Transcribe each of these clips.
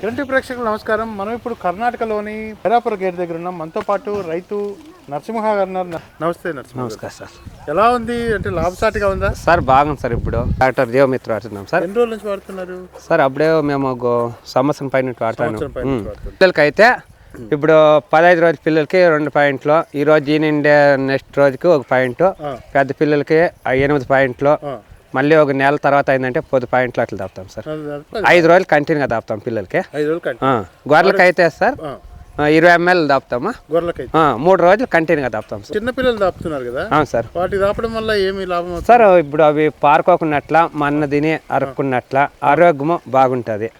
కిరణ్ ప్రేక్షకులు నమస్కారం. మనం ఇప్పుడు కర్ణాటకలోని బైరాపుర గేట్ దగ్గర ఉన్నాం. మనతో పాటు రైతు నరసింహ గారు ఉన్నారు. నమస్తే నరసింహ. నమస్కారం సార్. ఎలా ఉంది అంటే లాభసాటిగా ఉందా సార్? బాగుంది సార్. ఇప్పుడు డాక్టర్ జీవమిత్ర వాడుతున్నాం సార్. ఎన్ని రోజుల నుంచి వాడుతున్నారు సార్? అప్పుడే మేము సంవత్సరం పైన వాడతాను. సంవత్సరం పైన నుంచి వాడుతున్నారు. పిల్లలకి అయితే ఇప్పుడు 15 రోజుల పిల్లలకి 2 పాయింట్లు, ఈ రోజు ఈనిండే నెక్స్ట్ రోజుకి 1 పాయింట్, పెద్ద పిల్లలకి 8 పాయింట్లు, మళ్ళీ 1 నెల తర్వాత అయిందంటే 10 పాయింట్లు అట్లా దాపుతాం సార్. 5 రోజులు కంటిన్యూగా దాపుతాం పిల్లలకి. 5 రోజులు గొర్రెలకి అయితే సార్ 20 ml దాపుతామా. గొర్రెలకైతే 3 రోజులు కంటిన్యూగా దాపుతాం సార్. చిన్న పిల్లలు దాపుతున్నారు కదా. అవును సార్. వాటి దాపడం వల్ల ఏమి లాభం అవుతుంది సార్? ఇప్పుడు అవి పారుకోకున్నట్ల మన్న తిని అరుక్కున్నట్ల ఆరోగ్యము బాగుంటుంది.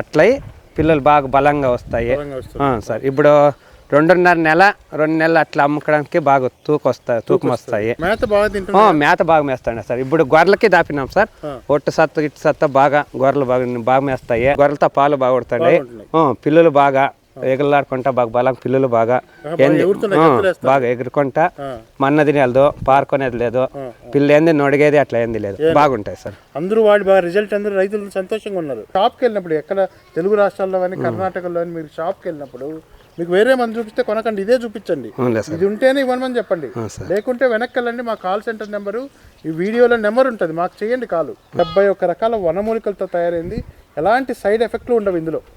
అట్లయి పిల్లలు బాగా బలంగా వస్తాయి. సార్ ఇప్పుడు 2.5 నెల 2 నెలలు అట్లా అమ్ముకోవడానికి బాగా తూకం వస్తాయి. మేత బాగా మేస్తాయి సార్. ఇప్పుడు గొర్రెలకి దాపినాం సార్. ఒట్టు సత్త ఇటు సత్త బాగా గొర్రెలు బాగా మేస్తాయి. గొర్రెలతో పాలు బాగా కొడతాయి. పిల్లలు బాగా ఎగురులాడుకుంటా బాగా బలం పిల్లలు బాగా ఎగురుకుంటా మన్నది లేదు, పారుకునేది లేదు, పిల్ల ఏంది నొడిగేది అట్లా ఏంది లేదు, బాగుంటాయి సార్. అందరూ వాడి బాగా రిజల్ట్ అందరూ రైతులు సంతోషంగా ఉన్నారు. షాప్కి వెళ్ళినప్పుడు ఎక్కడ తెలుగు రాష్ట్రాల్లో కానీ కర్ణాటకలో కానీ మీరు షాప్కి వెళ్ళినప్పుడు మీకు వేరే మంది చూపిస్తే కొనకండి, ఇదే చూపించండి. ఇది ఉంటేనే ఇవ్వమని చెప్పండి, లేకుంటే వెనక్కి వెళ్ళండి. మా కాల్ సెంటర్ నెంబరు ఈ వీడియోలో నెంబర్ ఉంటుంది, మాకు చేయండి కాలు. 71 రకాల వనమూలికలతో తయారైంది. ఎలాంటి సైడ్ ఎఫెక్ట్లు ఉండవు ఇందులో.